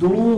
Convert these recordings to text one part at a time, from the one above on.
2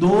2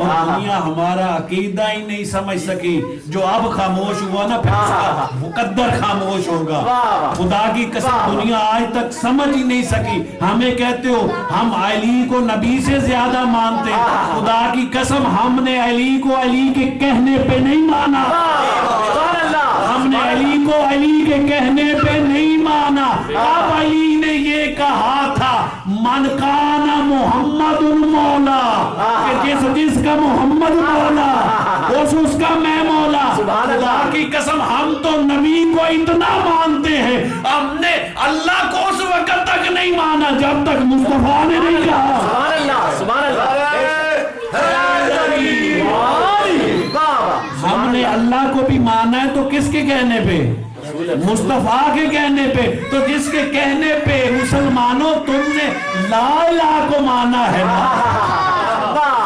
اور دنیا ہمارا عقیدہ ہی نہیں سمجھ سکی. جو اب خاموش ہوا نا پھر اس کا مقدر خاموش ہوگا. خدا کی قسم دنیا آج تک سمجھ ہی نہیں سکی. ہمیں کہتے ہو ہم علی کو نبی سے زیادہ مانتے. خدا کی قسم ہم نے علی کو علی کے کہنے پہ نہیں مانا. ہم نے علی کو علی کے کہنے پہ نہیں مانا. اب علی نے یہ کہا تھا من کان محمد مولا, کہ جس کا محمد مولا اس کا میں مولا. خدا کی قسم ہم تو نبی کو اتنا مانتے ہیں, ہم نے اللہ کو اس وقت تک نہیں مانا جب تک مصطفیٰ نے نہیں کہا. ہم نے اللہ کو بھی مانا ہے تو کس کے کہنے پہ؟ مصطفیٰ کے کہنے پہ. تو جس کے کہنے پہ مسلمانوں تم نے لا الہ کو مانا ہے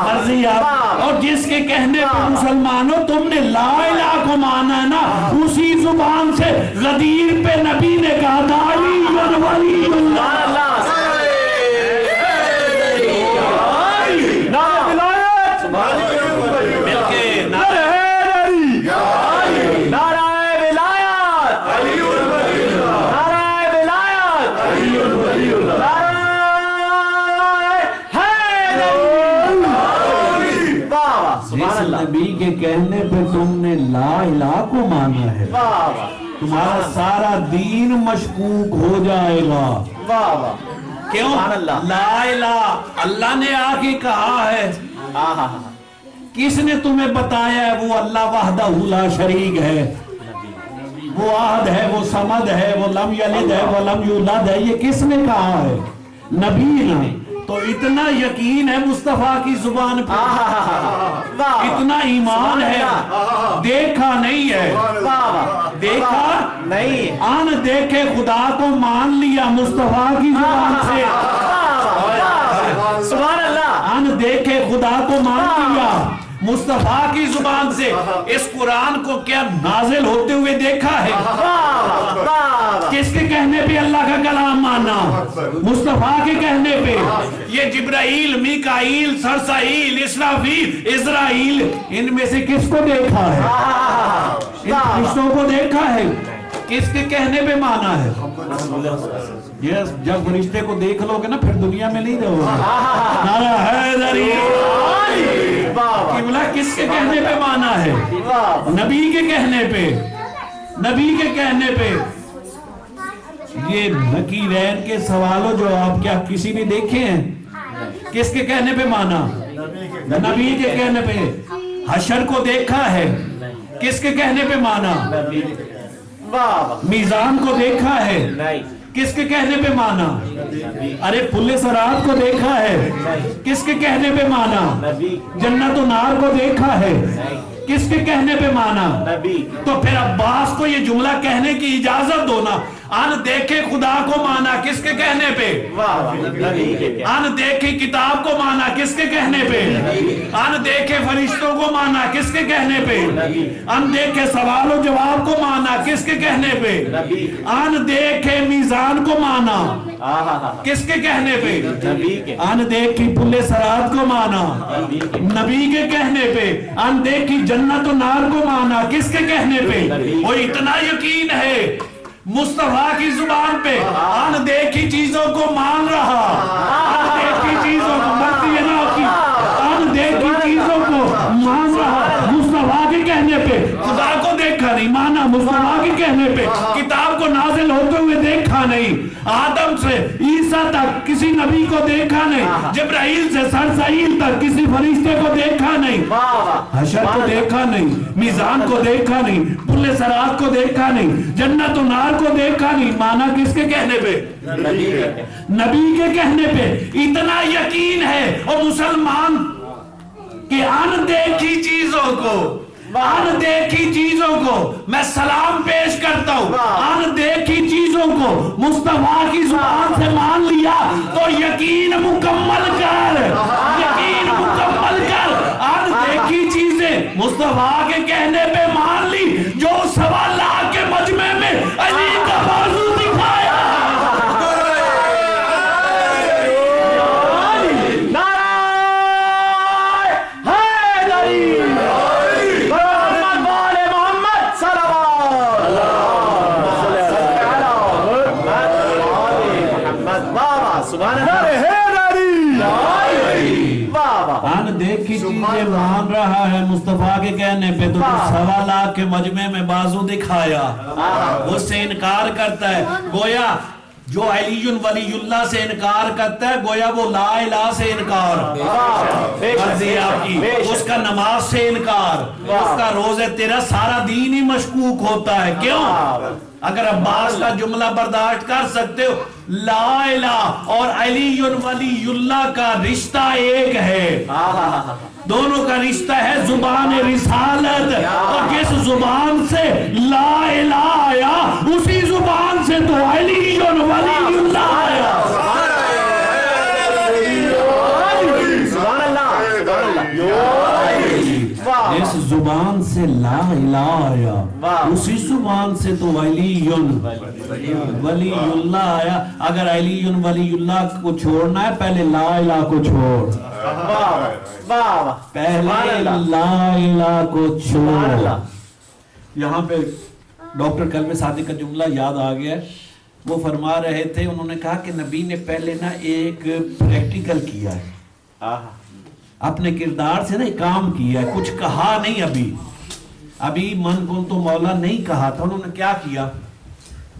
مرضی آپ, اور جس کے کہنے پہ مسلمانوں تم نے لا الہ کو مانا ہے نا, اسی زبان سے غدیر پہ نبی نے کہا تھا علی ولی اللہ. نبی کے کہنے پہ تم نے لا الہ کو مانا ہے, تمہارا سارا دین مشکوک ہو جائے گا. کیوں؟ لا الہ اللہ نے آ کے کہا ہے. کس نے تمہیں بتایا ہے وہ اللہ وحدہ لا شریک ہے, وہ احد ہے, وہ صمد ہے, وہ لم یلد ہے, وہ لم یولد ہے. یہ کس نے کہا ہے؟ نبی نے. تو اتنا یقین ہے مصطفیٰ کی زبان پہ, اتنا ایمان ہے. دیکھا نہیں ہے, دیکھا نہیں, آن دیکھے خدا کو مان لیا مصطفیٰ کی زبان سے. سبحان اللہ. آن دیکھے خدا کو مان لیا مصطفیٰ کی زبان سے. اس قرآن کو کیا نازل ہوتے ہوئے دیکھا ہے؟ کس کے کہنے پہ اللہ کا کلام مانا؟ مصطفیٰ کے کہنے پہ. یہ جبرائیل, میکائیل, سرسائیل, اسرافیل, اسرائیل, ان میں سے کس کو دیکھا ہے؟ ان فرشتوں کو دیکھا ہے. کس کے کہنے پہ مانا ہے؟ جب فرشتے کو دیکھ لو گے نا پھر دنیا میں نہیں رہو گے. نعرہ حیدری. قبلہ کس کے کہنے پہ مانا ہے؟ نبی کے کہنے پہ. نبی کے کہنے پہ. یہ نکیرین کے سوالوں جو آپ کیا کسی نے دیکھے ہیں؟ کس کے کہنے پہ مانا؟ نبی کے کہنے پہ. حشر کو دیکھا ہے؟ کس کے کہنے پہ مانا؟ میزان کو دیکھا ہے؟ کس کے کہنے پہ مانا؟ ارے پل صراط کو دیکھا ہے؟ کس کے کہنے پہ مانا؟ جنت و نار کو دیکھا ہے؟ کس کے کہنے پہ مانا؟ تو پھر عباس کو یہ جملہ کہنے کی اجازت دو نا. ان دیکھے خدا کو مانا کس کے کہنے پہ؟ ان دیکھے کتاب کو مانا کس کے کہنے پہ؟ ان دیکھے فرشتوں کو مانا کس کے کہنے پہ؟ ان دیکھے سوال و جواب کو مانا کس کے کہنے پہ؟ ان دیکھے میزان کو مانا کس کے کہنے پہ؟ ان دیکھی پل صراط کو مانا نبی کے کہنے پہ. ان دیکھی جنت و نار کو مانا کس کے کہنے پہ؟ وہ اتنا یقین ہے مصطفیٰ کی زبان پہ. ان دیکھی چیزوں کو مان رہا, ان دیکھی چیزوں کو مرتی ہے نا کی, ان دیکھی چیزوں کو مان رہا مصطفیٰ کے کہنے پہ. خدا کو دیکھا نہیں مانا مصطفیٰ کے کہنے پہ. کتاب کو نازل ہوتے ہوئے دیکھا نہیں, آدم سے عیسیٰ تک کسی نبی کو دیکھا نہیں, جبرائیل سے سرسائیل تک کسی فرشتے کو دیکھا نہیں, حشر کو دیکھا نہیں, میزان کو دیکھا نہیں, پل صراط کو دیکھا نہیں, جنت و نار کو دیکھا نہیں. مانا کس کے کہنے پہ؟ نبی کے کہنے پہ. اتنا یقین ہے اور مسلمان کہ ان دیکھی چیزوں کو, ان دیکھی چیزوں کو میں سلام پیش کرتا ہوں. ان دیکھی چیزوں کو مصطفیٰ کی زبان سے مان لیا تو یقین مکمل کر, یقین مکمل کر. ان دیکھی چیزیں مصطفیٰ کے کہنے پہ مان لی جو 1.25 لاکھ کے مجمع میں علی کا بازو دکھایا. ان دیکھی چیزیں مان رہا ہے مصطفیٰ کے کہنے پہ تو 1.25 لاکھ کے مجمع میں بازو دکھایا، اس سے انکار کرتا ہے گویا جو علی ولی اللہ سے انکار کرتا ہے گویا وہ لا الہ سے انکار مرضی آپ کی، اس کا نماز سے انکار، اس کا روزہ تیرا سارا دین ہی مشکوک ہوتا ہے. کیوں؟ اگر عباس کا جملہ برداشت کر سکتے ہو لا الہ اور علی ولی اللہ کا رشتہ ایک ہے، دونوں کا رشتہ ہے زبان رسالت، اور جس زبان سے لا الہ آیا اسی زبان سے تو علی ولی اللہ آیا. اس زبان سے لا الہ آیا اسی زبان سے تو علی ولی اللہ آیا. اگر علی ولی اللہ کو چھوڑنا ہے پہلے لا الہ کو چھوڑ، پہلے لا الہ کو چھوڑ. یہاں پہ ڈاکٹر کلب صادق کا جملہ یاد آ گیا، وہ فرما رہے تھے، انہوں نے کہا کہ نبی نے پہلے نا ایک پریکٹیکل کیا ہے، اپنے کردار سے نا کام کیا ہے، کچھ کہا نہیں. ابھی من کن تو مولا نہیں کہا تھا. انہوں نے کیا کیا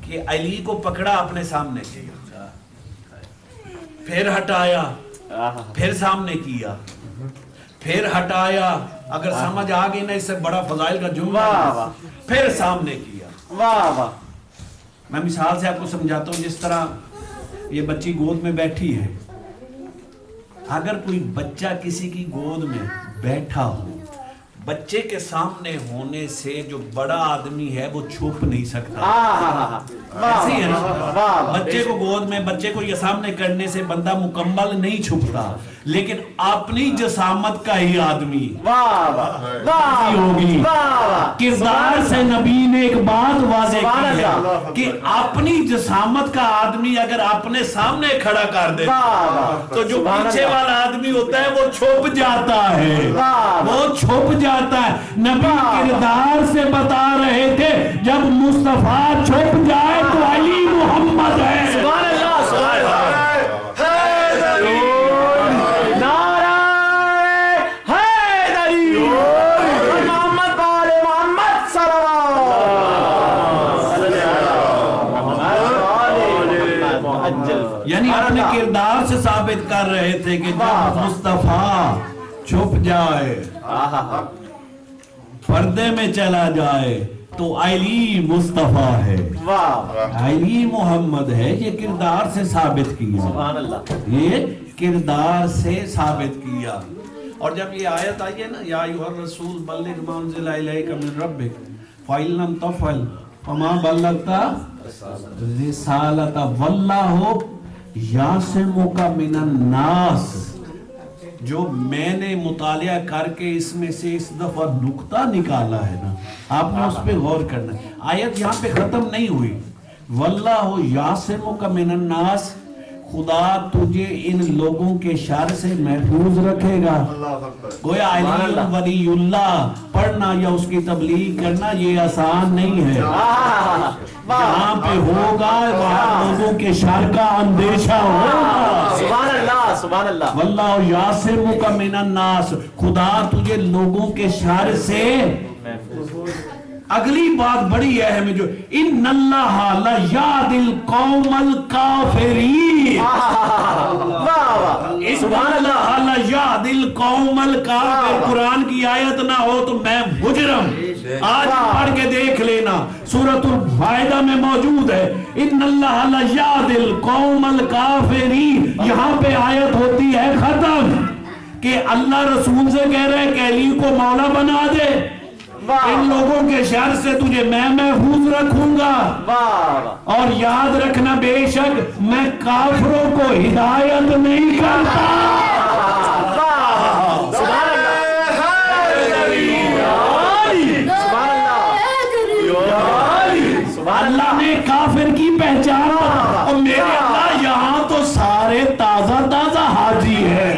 کہ علی کو پکڑا اپنے سامنے کیا، پھر ہٹایا، پھر سامنے کیا، پھر ہٹایا. اگر سمجھ آ گئی نا اس سے بڑا فضائل کا جملہ، پھر سامنے کیا. میں مثال سے آپ کو سمجھاتا ہوں، جس طرح یہ بچی گود میں بیٹھی ہے، اگر کوئی بچہ کسی کی گود میں بیٹھا ہو، بچے کے سامنے ہونے سے جو بڑا آدمی ہے وہ چھپ نہیں سکتا. ایسی ہے نا، بچے کو گود میں بچے کو یہ سامنے کرنے سے بندہ مکمل نہیں چھپتا، لیکن اپنی جسامت کا ہی آدمی ہوگی. کردار سے نبی نے ایک بات واضح کی ہے کہ اپنی جسامت کا آدمی اگر اپنے سامنے کھڑا کر دے تو جو پیچھے والا آدمی ہوتا ہے وہ چھپ جاتا ہے، وہ چھپ جاتا ہے. نبی کردار سے بتا رہے تھے جب مصطفیٰ چھپ جائے تو علی محمد ہے. سبحان اللہ، سبحان اللہ. یعنی اپنے کردار سے ثابت کر رہے تھے کہ جب مصطفیٰ چھپ جائے، پردے میں چلا جائے تو علی مصطفیٰ ہے، علی محمد ہے. یہ کردار سے ثابت کیا، سبحان اللہ، یہ کردار سے ثابت کیا. اور جب یہ آیت آئی ہے نا، یا ایھا الرسول بلغ ما انزل الیک من ربک فإن لم تفعل فما بلغت رسالۃ واللہ یعصمک من الناس. جو میں نے مطالعہ کر کے اس میں سے اس دفعہ نقطہ نکالا ہے نا، آپ نے اس پہ غور کرنا ہے. آیت یہاں پہ ختم نہیں ہوئی. واللہ یعصمک من الناس، خدا تجھے ان لوگوں کے شر سے محفوظ رکھے گا. گویا علی ولی اللہ پڑھنا یا اس کی تبلیغ کرنا یہ آسان نہیں ہے. جہاں پہ ہوگا وہاں لوگوں کے شر کا اندیشہ ہوگا. سبحان اللہ، سبحان اللہ. واللہ یعصمک من الناس، خدا تجھے لوگوں کے شر سے. اگلی بات بڑی اہم ہے، جو ان اللہ لا یہدی القوم الکافرین. سبحان اللہ، لا یہدی القوم الکافرین. قرآن کی آیت نہ ہو تو میں مجرم. آج پڑھ کے دیکھ لینا، سورۃ الفائدہ میں موجود ہے، ان اللہ لا یہدی القوم الکافرین. یہاں پہ آیت ہوتی ہے ختم کہ اللہ رسول سے کہہ رہے کہ علی کو مولا بنا دے، ان لوگوں کے شر سے تجھے میں محفوظ رکھوں گا. اور یاد رکھنا بے شک میں کافروں کو ہدایت نہیں کرتا. اللہ نے کافر کی پہچان، اور میرے اللہ یہاں تو سارے تازہ تازہ حاجی ہیں،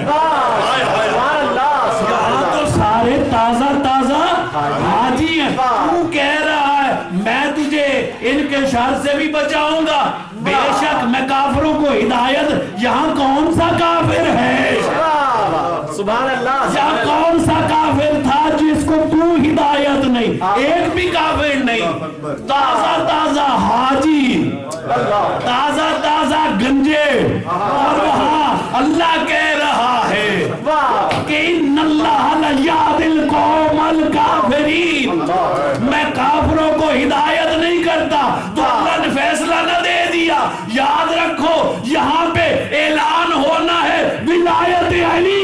یہاں تو سارے تازہ تازہ حاجی ہیں. تو کہہ رہا ہے میں تجھے ان کے شر سے بھی بچاؤں گا، بے شک میں کافروں کو ہدایت، یہاں کون سا کافر ہے؟ سبحان اللہ، یہاں کون سا کافر تھا جس کو تو ہدایت نہیں؟ ایک بھی کافر نہیں، تازہ تازہ حاجی، تازہ تازہ گنجے، اور وہاں اللہ کہہ رہا ہے کہ ان اللہ لیہدی القوم الکافرین، میں کافروں کو ہدایت نہیں کرتا۔ تو اللہ نے فیصلہ نہ دے دیا؟ یاد رکھو یہاں پہ اعلان ہونا ہے ولایت علی